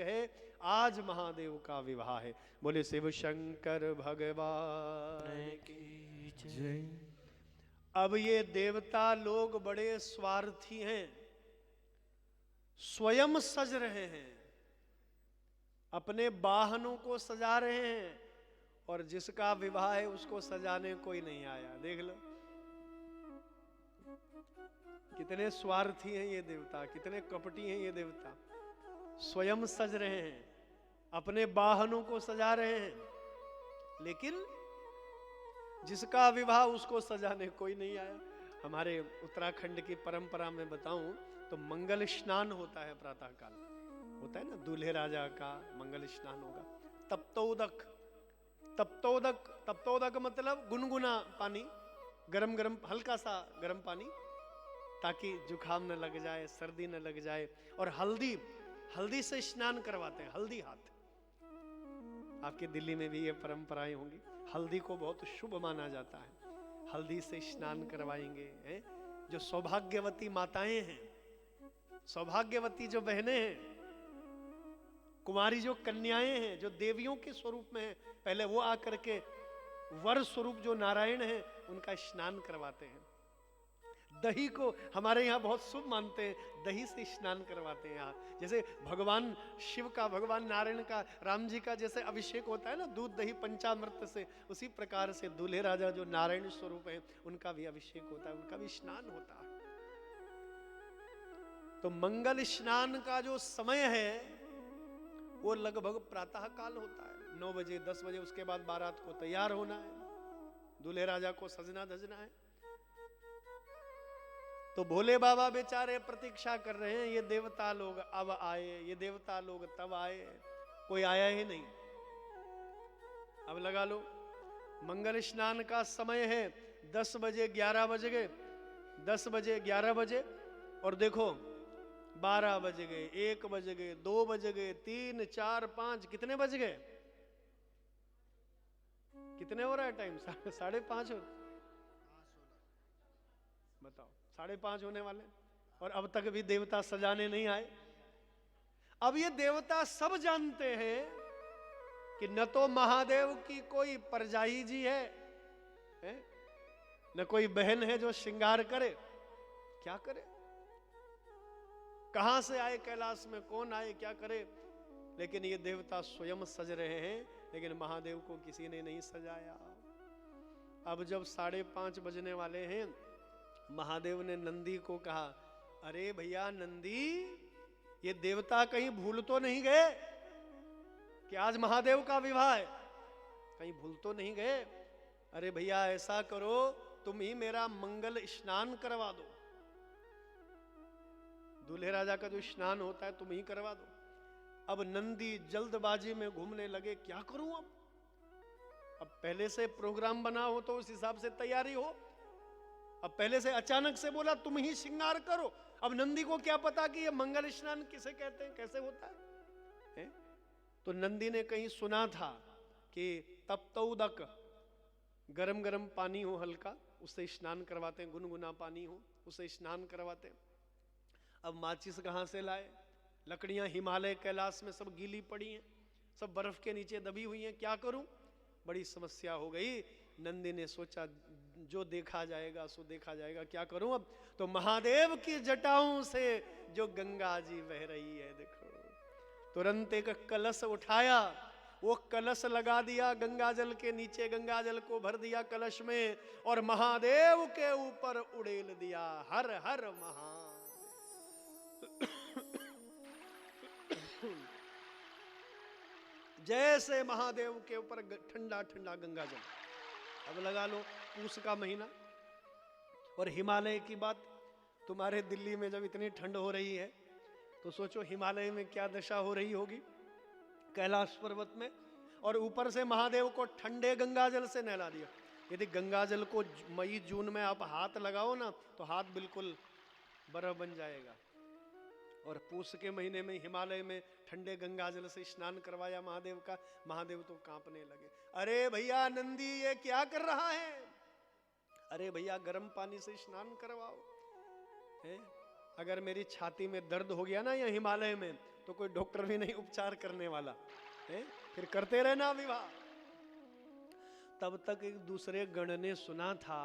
है। आज महादेव का विवाह है। बोले शिव शंकर भगवान की जय। अब ये देवता लोग बड़े स्वार्थी हैं, स्वयं सज रहे हैं, अपने वाहनों को सजा रहे हैं, और जिसका विवाह है उसको सजाने कोई नहीं आया। देख लो कितने स्वार्थी हैं ये देवता, कितने कपटी हैं ये देवता। स्वयं सज रहे हैं, अपने वाहनों को सजा रहे हैं, लेकिन जिसका विवाह उसको सजाने कोई नहीं आया। हमारे उत्तराखंड की परंपरा में बताऊं तो मंगल स्नान होता है, प्रातः काल होता है ना, दूल्हे राजा का मंगल स्नान होगा। तप्तोदक, तप्तोदक, तप्तोदक मतलब गुनगुना पानी, गरम गरम, हल्का सा गरम पानी, ताकि जुकाम न लग जाए, सर्दी न लग जाए। और हल्दी, हल्दी से स्नान करवाते हैं, हल्दी हाथ। आपके दिल्ली में भी ये परंपराएं होंगी। हल्दी को बहुत शुभ माना जाता है, हल्दी से स्नान करवाएंगे। हैं जो सौभाग्यवती माताएं हैं, सौभाग्यवती जो बहनें हैं, कुमारी जो कन्याएं हैं, जो देवियों के स्वरूप में है, पहले वो आकर के वर स्वरूप जो नारायण हैं उनका स्नान करवाते हैं। दही को हमारे यहाँ बहुत शुभ मानते हैं, दही से स्नान करवाते हैं यहाँ। जैसे भगवान शिव का, भगवान नारायण का, राम जी का जैसे अभिषेक होता है ना दूध दही पंचामृत से, उसी प्रकार से दूल्हे राजा जो नारायण स्वरूप है उनका भी अभिषेक होता है, उनका भी स्नान होता है। तो मंगल स्नान का जो समय है वो लगभग प्रातः काल होता है, 9 बजे 10 बजे। उसके बाद बारात को तैयार होना है, दूल्हे राजा को सजना धजना है। तो भोले बाबा बेचारे प्रतीक्षा कर रहे हैं, ये देवता लोग अब आए, ये देवता लोग तब आए, कोई आया ही नहीं। अब लगा लो मंगल स्नान का समय है, 10 बजे 11 बज गए, 10 बजे 11 बजे, और देखो 12 बज गए, 1 बज गए, 2 बज गए, 3 4 5, कितने बज गए? कितने हो रहा है टाइम? 5:30 हो, बताओ 5:30 होने वाले, और अब तक भी देवता सजाने नहीं आए। अब ये देवता सब जानते हैं कि न तो महादेव की कोई परजाई जी है, न कोई बहन है जो श्रृंगार करे, क्या करे, कहां से आए कैलाश में, कौन आए, क्या करे। लेकिन ये देवता स्वयं सज रहे हैं, लेकिन महादेव को किसी ने नहीं सजाया। अब जब 5:30 बजने वाले हैं, महादेव ने नंदी को कहा, अरे भैया नंदी, ये देवता कहीं भूल तो नहीं गए कि आज महादेव का विवाह है? कहीं भूल तो नहीं गए? अरे भैया ऐसा करो, तुम ही मेरा मंगल स्नान करवा दो। दूल्हे राजा का जो स्नान होता है तुम ही करवा दो। अब नंदी जल्दबाजी में घूमने लगे, क्या करूं अब पहले से प्रोग्राम बना हो तो उस हिसाब से तैयारी हो, अब पहले से अचानक से बोला तुम ही श्रृंगार करो। अब नंदी को क्या पता कि ये मंगल स्नान किसे कहते हैं, कैसे होता है? तो नंदी ने कहीं सुना था कि तप्तौदक, गरम गरम पानी हो हल्का, उससे स्नान करवाते हैं, गुनगुना पानी हो उससे स्नान करवाते हैं। अब माचिस कहां से लाए? लकड़ियां हिमालय कैलाश में सब गीली पड़ी हैं, सब बर्फ के नीचे दबी हुई हैं, क्या करूं? बड़ी समस्या हो गई। नंदी ने सोचा जो देखा जाएगा सो देखा जाएगा, क्या करूं अब? तो महादेव की जटाओं से जो गंगा जी बह रही है, देखो, तुरंत एक कलश उठाया, वो कलश लगा दिया गंगा जल के नीचे, गंगा जल को भर दिया कलश में, और महादेव के ऊपर उड़ेल दिया, हर हर महादेव। जैसे महादेव के ऊपर ठंडा ठंडा गंगा जल। अब लगा लो पूस का महीना, और हिमालय की बात, तुम्हारे दिल्ली में जब इतनी ठंड हो रही है तो सोचो हिमालय में क्या दशा हो रही होगी, कैलाश पर्वत में। और ऊपर से महादेव को ठंडे गंगा जल से नहला दिया। यदि गंगा जल को मई जून में आप हाथ लगाओ ना तो हाथ बिल्कुल बर्फ बन जाएगा। और पूस के महीने में हिमालय में ठंडे गंगा जल से स्नान करवाया महादेव का, महादेव तो कांपने लगे। अरे भैया नंदी ये क्या कर रहा है? अरे भैया गर्म पानी से स्नान करवाओ। अगर मेरी छाती में दर्द हो गया ना या हिमालय में, तो कोई डॉक्टर भी नहीं उपचार करने वाला है, फिर करते रहना विवाह। तब तक एक दूसरे गण ने सुना था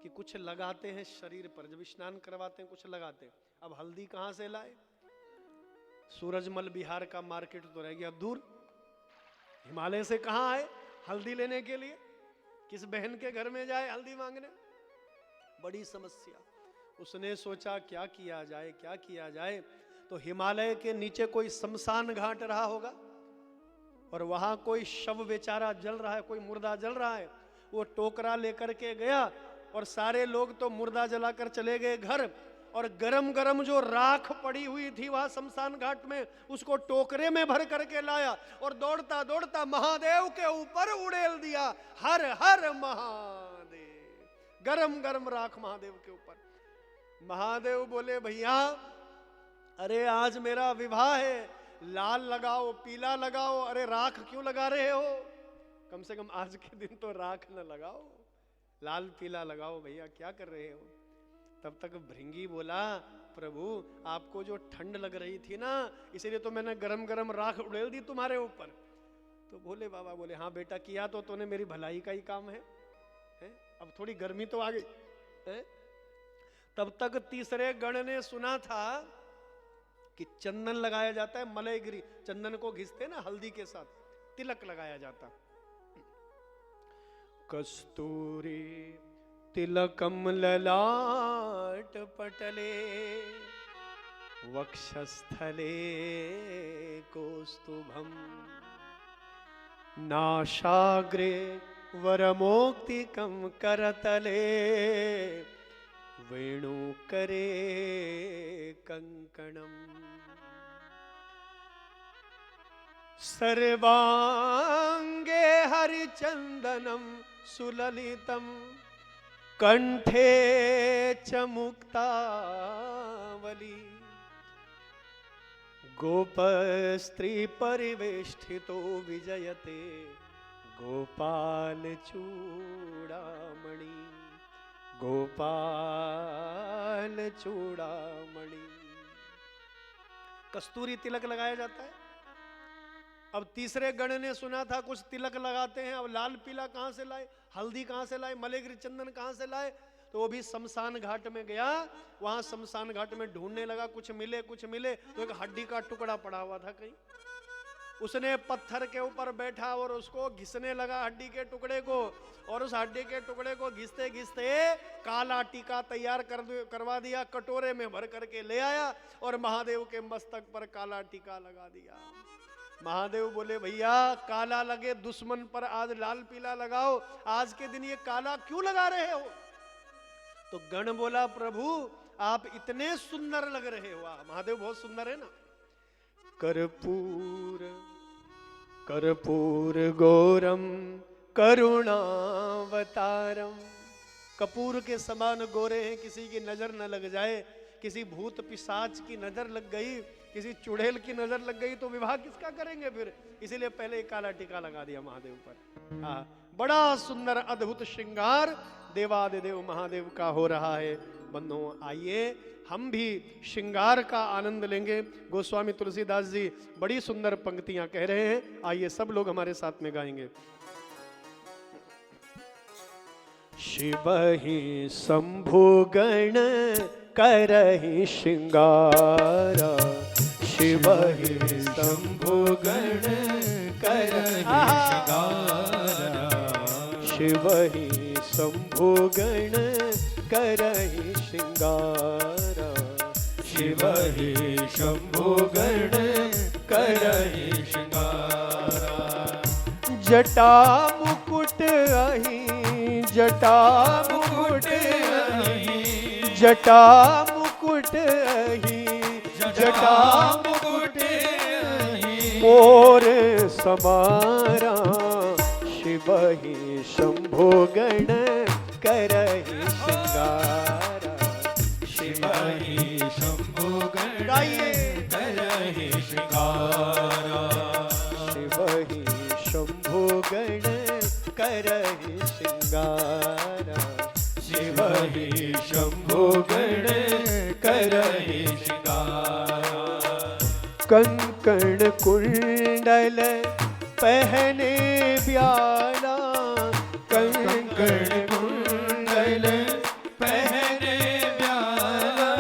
कि कुछ लगाते हैं शरीर पर, जब स्नान करवाते हैं कुछ लगाते हैं। अब हल्दी कहां से लाए? सूरजमल बिहार का मार्केट तो रह गया दूर, हिमालय से कहां आए हल्दी लेने के लिए? किस बहन के घर में जाए हल्दी मांगने? बड़ी समस्या। उसने सोचा क्या किया जाए, क्या किया जाए। तो हिमालय के नीचे कोई शमशान घाट रहा होगा और वहां कोई शव बेचारा जल रहा है, कोई मुर्दा जल रहा है। वो टोकरा लेकर के गया और सारे लोग तो मुर्दा जलाकर चले गए घर, और गरम गरम जो राख पड़ी हुई थी वहां शमशान घाट में, उसको टोकरे में भर करके लाया और दौड़ता दौड़ता महादेव के ऊपर उड़ेल दिया। हर हर महादेव, गरम गरम राख महादेव के ऊपर। महादेव बोले भैया अरे आज मेरा विवाह है, लाल लगाओ पीला लगाओ, अरे राख क्यों लगा रहे हो? कम से कम आज के दिन तो राख न लगाओ, लाल पीला लगाओ भैया, क्या कर रहे हो? तब तक भृंगी बोला प्रभु आपको जो ठंड लग रही थी ना, इसीलिए तो मैंने गरम गरम राख उड़ेल दी तुम्हारे ऊपर। तो भोले बाबा बोले हाँ बेटा किया तो तूने मेरी भलाई का ही काम है? अब थोड़ी गर्मी तो आ गई है? तब तक तीसरे गण ने सुना था कि चंदन लगाया जाता है, मलयगिरी चंदन को घिसते ना हल्दी के साथ, तिलक लगाया जाता। कस्तूरी तिलकम ललाट पटले वक्षस्थले कौस्तुभम नाशाग्रे वरमोक्तिकम करतले वेणुकरे कंकणम सर्वांगे हरिचंदनम सुललितम कंठे च मुक्तावली गोपस्त्री परिवेष्टितो विजयते गोपाल चूड़ामणि गोपाल चूड़ामणि। कस्तूरी तिलक लगाया जाता है। अब तीसरे गण ने सुना था कुछ तिलक लगाते हैं, अब लाल पीला कहां से लाए, हल्दी कहां से लाए, मलयगिरी चंदन कहां से लाए? तो वो भी शमशान घाट में गया, वहां शमशान घाट में ढूंढने लगा, कुछ मिले तो एक हड्डी का टुकड़ा पड़ा हुआ था कहीं। उसने पत्थर के ऊपर बैठा और उसको घिसने लगा हड्डी के टुकड़े को, और उस हड्डी के टुकड़े को घिसते घिसते काला टीका तैयार करवा दिया, कटोरे में भर करके ले आया और महादेव के मस्तक पर काला टीका लगा दिया। महादेव बोले भैया काला लगे दुश्मन पर, आज लाल पीला लगाओ, आज के दिन ये काला क्यों लगा रहे हो? तो गण बोला प्रभु आप इतने सुंदर लग रहे हो। महादेव बहुत सुंदर है ना। कर्पूर कर्पूर गौरम करुणावतारम, कपूर के समान गोरे हैं, किसी की नजर न लग जाए। किसी भूत पिशाच की नजर लग गई, किसी चुड़ैल की नजर लग गई तो विवाह किसका करेंगे फिर? इसीलिए पहले काला टीका लगा दिया महादेव पर। हाँ, बड़ा सुंदर अद्भुत श्रृंगार देवादिदेव महादेव का हो रहा है। बंधुओं आइए हम भी श्रृंगार का आनंद लेंगे। गोस्वामी तुलसीदास जी बड़ी सुंदर पंक्तियां कह रहे हैं, आइए सब लोग हमारे साथ में गाएंगे। शिव ही शंभु गण करहि श्रृंगारा, शिव ही शंभु गण करहि श्रृंगारा, शिव ही शंभु गण करहि श्रृंगारा, शिव ही शंभु गण करहि श्रृंगारा। जटा मुकुट अहि, जटा मुकुट अहि, जटा मुकुट अहि, जटा मुकुट अहि, मोर समारा, शिव ही शंभु गण करहि श्रृंगारा, शिव ही शंभु गण करहि श्रृंगारा, शिव ही शंभु गण करहि श्रृंगारा, शिव ही शंभु गण करहि श्रृंगारा। कुंडल पहने ब्याला, कंकण कुंडल पहने ब्याला,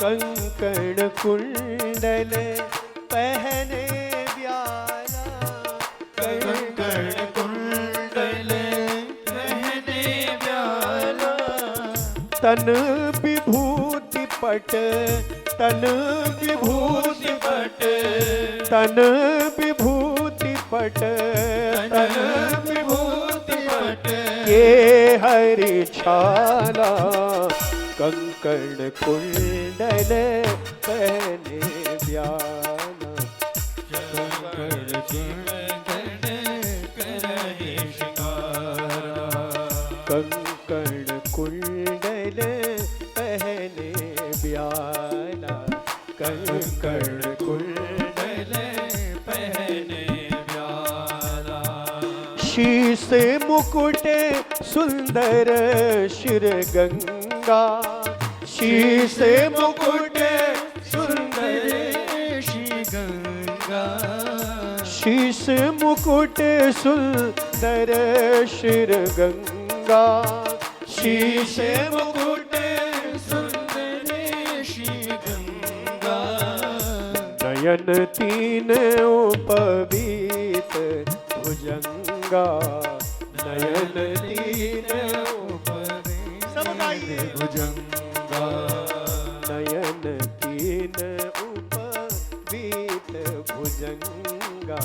कंकण कुंडल पहने ब्याला, कंकण कुंडल पहने ब्याला, तन विभूति पट, तन विभूति पट, तन विभूति पट, तन विभूति पट, ये हरि छाला, कंकण कुंडल पहने ब्याला, कंकण कुंडल करहि श्रृंगारा, कंकण कुंडल पहने ब्याला, कंकण कुंडल पहने ब्याला, शीश मुकुट सुंदर शिर गंगा, शीश मुकुट सुंदर श्री गंगा, शीश मुकुट सुंदर शिर गंगा, शीश मुकुट सुंदर श्री गंगा, नयन तीन उपवीत भुजंगा, नयन तीन सब गाइए, भुजंगा, नयन तीन उपवीत भुजंगा,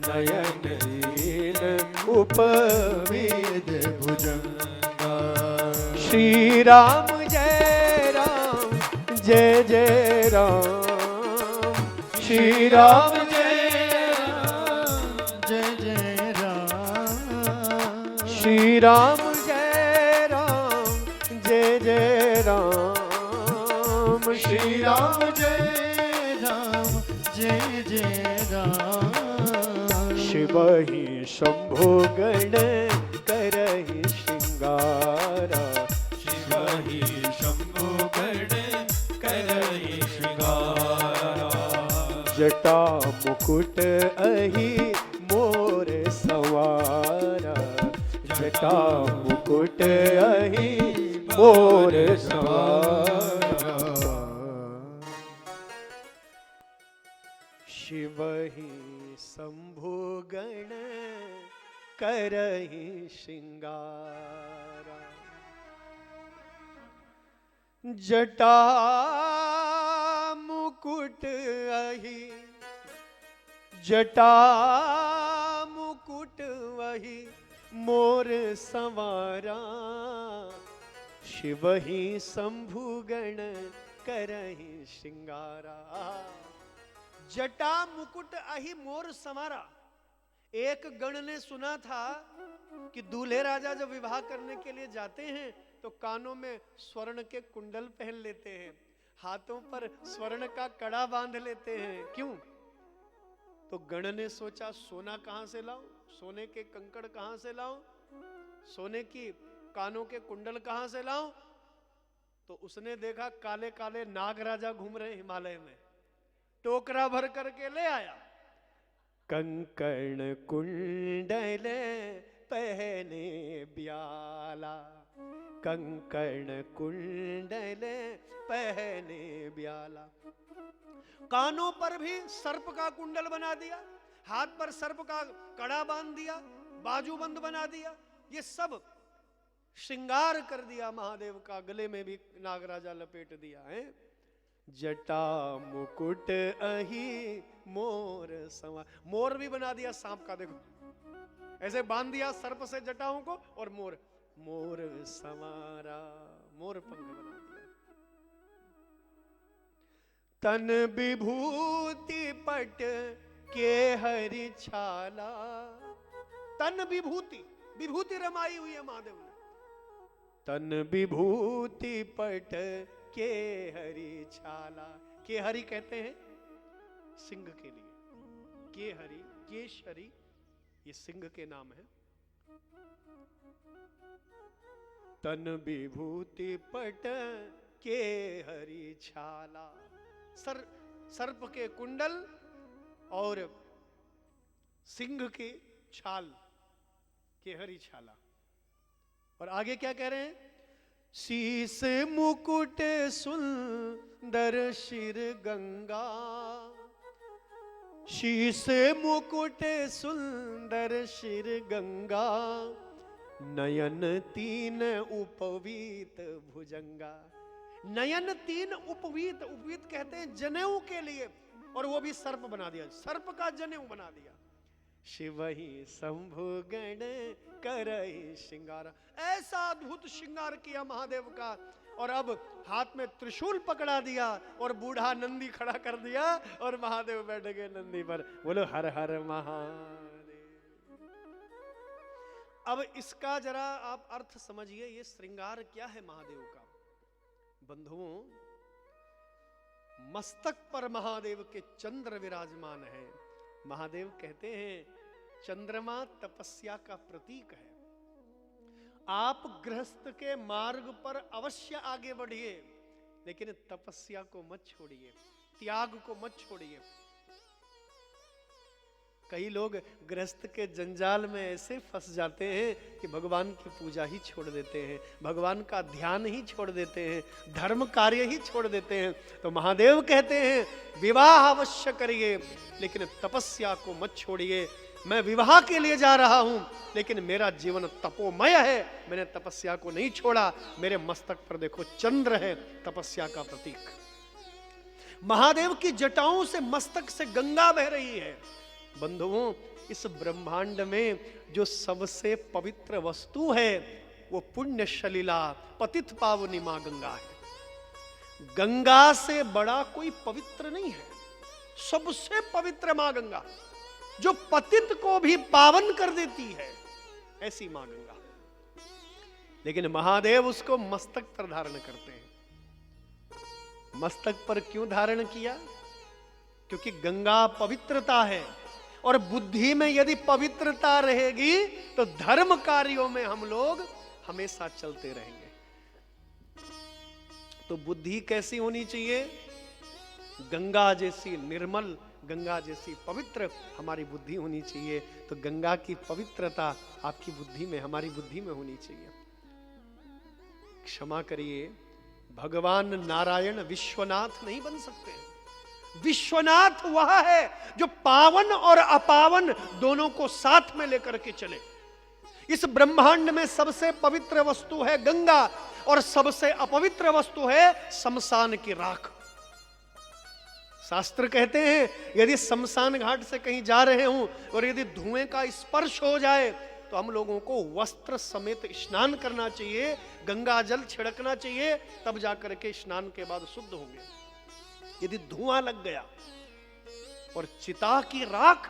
नयन तीन उपवीत भुजंगा, श्री राम जय राम जय जय राम, श्री राम जय जय राम, श्री राम जय राम जय जय राम, श्री राम जय राम जय जय राम, शिव ही शंभो गण करहि श्रृंगारा, शिव ही शंभो गण करहि श्रृंगारा, जटा मुकुट अहि मोर सवारा, जटा मुकुट अहि मोर सवारा, शिव ही शंभु गण करहि श्रृंगारा, जटा मुकुट अहि, जटा मुकुट वही मोर संवारा, शिव ही शंभु गण करहि श्रृंगारा, जटा मुकुट अहि मोर संवारा। एक गण ने सुना था कि दूल्हे राजा जब विवाह करने के लिए जाते हैं तो कानों में स्वर्ण के कुंडल पहन लेते हैं, हाथों पर स्वर्ण का कड़ा बांध लेते हैं। क्यों? तो गण ने सोचा सोना कहां से लाऊं, सोने के कंकड़ कहां से लाऊं, सोने की कानों के कुंडल कहां से लाऊं। तो उसने देखा काले काले नाग राजा घूम रहे हिमालय में, टोकरा भर करके ले आया। कंकण कुंडल पहने ब्याला, कंकण कुंडल पहने ब्याला। कानों पर भी सर्प का कुंडल बना दिया, हाथ पर सर्प का कड़ा बांध दिया, बाजूबंद बना दिया, ये सब श्रृंगार कर दिया महादेव का। गले में भी नागराजा लपेट दिया है। जटा मुकुट अहि मोर संवार, मोर भी बना दिया सांप का, देखो ऐसे बांध दिया सर्प से जटाओं को, और मोर, मोर संवारा, मोर पंख बना दिया। तन विभूति पट के हरि छाला, तन विभूति, विभूति रमाई हुई है महादेव ने। तन विभूति पट के हरि छाला, के हरि कहते हैं सिंह के लिए, के हरि, केशरी ये सिंह के नाम है। तन विभूति पट के हरि छाला, सर्प के कुंडल और सिंह की छाल, केहरी छाला। और आगे क्या कह रहे हैं? शीस मुकुट सुंदर शिर गंगा, शीस मुकुट सुंदर शिर गंगा, नयन तीन उपवीत भुजंगा। नयन तीन उपवीत, उपवीत कहते हैं जनेऊ के लिए, और वो भी सर्प बना दिया, सर्प का जनेऊ बना दिया। शिवहि शंभु गण करहि श्रृंगार, ऐसा अद्भुत श्रृंगार किया महादेव का। और अब हाथ में त्रिशूल पकड़ा दिया और बूढ़ा नंदी खड़ा कर दिया और महादेव बैठ गए नंदी पर। बोलो हर हर महादेव। अब इसका जरा आप अर्थ समझिए, ये श्रृंगार क्या है महादेव का। बंधुओं, मस्तक पर महादेव के चंद्र विराजमान है। महादेव कहते हैं चंद्रमा तपस्या का प्रतीक है। आप गृहस्थ के मार्ग पर अवश्य आगे बढ़िए, लेकिन तपस्या को मत छोड़िए, त्याग को मत छोड़िए। कई लोग गृहस्थ के जंजाल में ऐसे फंस जाते हैं कि भगवान की पूजा ही छोड़ देते हैं, भगवान का ध्यान ही छोड़ देते हैं, धर्म कार्य ही छोड़ देते हैं। तो महादेव कहते हैं विवाह अवश्य करिए, लेकिन तपस्या को मत छोड़िए। मैं विवाह के लिए जा रहा हूं, लेकिन मेरा जीवन तपोमय है, मैंने तपस्या को नहीं छोड़ा। मेरे मस्तक पर देखो चंद्र है, तपस्या का प्रतीक। महादेव की जटाओं से, मस्तक से गंगा बह रही है। बंधुओं, इस ब्रह्मांड में जो सबसे पवित्र वस्तु है वो पुण्य सलिला पतित पावनी मां गंगा है। गंगा से बड़ा कोई पवित्र नहीं है। सबसे पवित्र मां गंगा, जो पतित को भी पावन कर देती है, ऐसी मां गंगा। लेकिन महादेव उसको मस्तक पर धारण करते हैं। मस्तक पर क्यों धारण किया? क्योंकि गंगा पवित्रता है, और बुद्धि में यदि पवित्रता रहेगी तो धर्म कार्यों में हम लोग हमेशा चलते रहेंगे। तो बुद्धि कैसी होनी चाहिए? गंगा जैसी निर्मल, गंगा जैसी पवित्र हमारी बुद्धि होनी चाहिए। तो गंगा की पवित्रता आपकी बुद्धि में, हमारी बुद्धि में होनी चाहिए। क्षमा करिए, भगवान नारायण विश्वनाथ नहीं बन सकते। विश्वनाथ वह है जो पावन और अपावन दोनों को साथ में लेकर के चले। इस ब्रह्मांड में सबसे पवित्र वस्तु है गंगा, और सबसे अपवित्र वस्तु है शमशान की राख। शास्त्र कहते हैं यदि शमशान घाट से कहीं जा रहे हूं और यदि धुएं का स्पर्श हो जाए तो हम लोगों को वस्त्र समेत स्नान करना चाहिए, गंगा जल छिड़कना चाहिए, तब जाकर के स्नान के बाद शुद्ध होंगे। यदि धुआं लग गया, और चिता की राख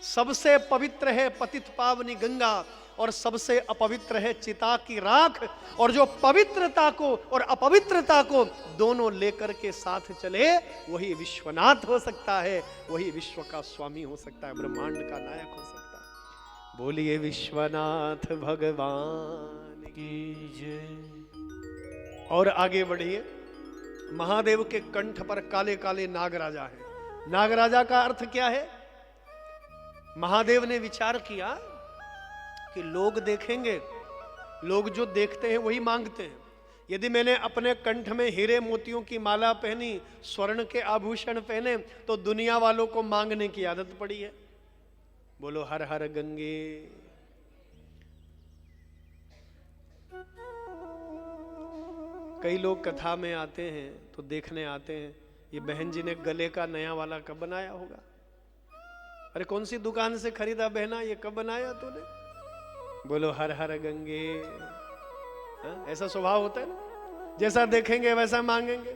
सबसे पवित्र है पतित पावनी गंगा, और सबसे अपवित्र है चिता की राख। और जो पवित्रता को और अपवित्रता को दोनों लेकर के साथ चले, वही विश्वनाथ हो सकता है, वही विश्व का स्वामी हो सकता है, ब्रह्मांड का नायक हो सकता है। बोलिए विश्वनाथ भगवान की जय। और आगे बढ़िए। महादेव के कंठ पर काले काले नागराजा है। नागराजा का अर्थ क्या है? महादेव ने विचार किया कि लोग देखेंगे, लोग जो देखते हैं वही मांगते हैं। यदि मैंने अपने कंठ में हीरे मोतियों की माला पहनी, स्वर्ण के आभूषण पहने, तो दुनिया वालों को मांगने की आदत पड़ी है। बोलो हर हर गंगे। कई लोग कथा में आते हैं तो देखने आते हैं, ये बहन जी ने गले का नया वाला कब बनाया होगा? अरे कौन सी दुकान से खरीदा बहना, ये कब बनाया तूने? बोलो हर हर गंगे। ऐसा स्वभाव होता है ना, जैसा देखेंगे वैसा मांगेंगे।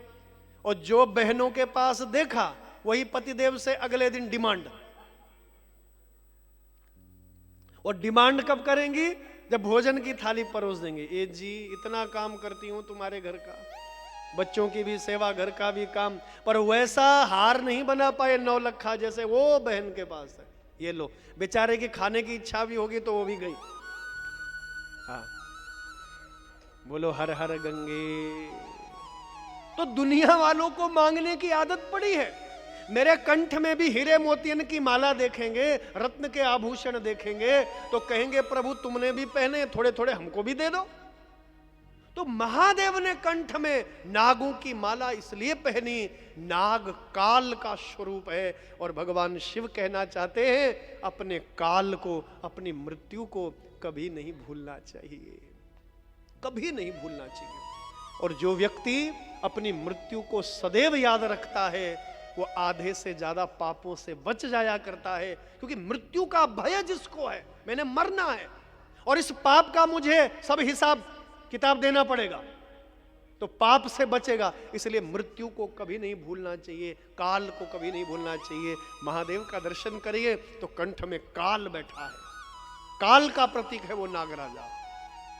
और जो बहनों के पास देखा वही पतिदेव से अगले दिन डिमांड। और डिमांड कब करेंगी? जब भोजन की थाली परोस देंगे। ए जी, इतना काम करती हूं तुम्हारे घर का, बच्चों की भी सेवा, घर का भी काम, पर वैसा हार नहीं बना पाए 9 लखा जैसे वो बहन के पास है। ये लो, बेचारे की खाने की इच्छा भी होगी तो वो भी गई। हाँ, बोलो हर हर गंगे। तो दुनिया वालों को मांगने की आदत पड़ी है। मेरे कंठ में भी हीरे मोतियन की माला देखेंगे, रत्न के आभूषण देखेंगे तो कहेंगे प्रभु तुमने भी पहने, थोड़े थोड़े हमको भी दे दो। तो महादेव ने कंठ में नागों की माला इसलिए पहनी, नाग काल का स्वरूप है। और भगवान शिव कहना चाहते हैं अपने काल को, अपनी मृत्यु को कभी नहीं भूलना चाहिए, कभी नहीं भूलना चाहिए। और जो व्यक्ति अपनी मृत्यु को सदैव याद रखता है वो आधे से ज्यादा पापों से बच जाया करता है। क्योंकि मृत्यु का भय जिसको है, मैंने मरना है और इस पाप का मुझे सब हिसाब किताब देना पड़ेगा, तो पाप से बचेगा। इसलिए मृत्यु को कभी नहीं भूलना चाहिए, काल को कभी नहीं भूलना चाहिए। महादेव का दर्शन करिए तो कंठ में काल बैठा है, काल का प्रतीक है वो नागराजा।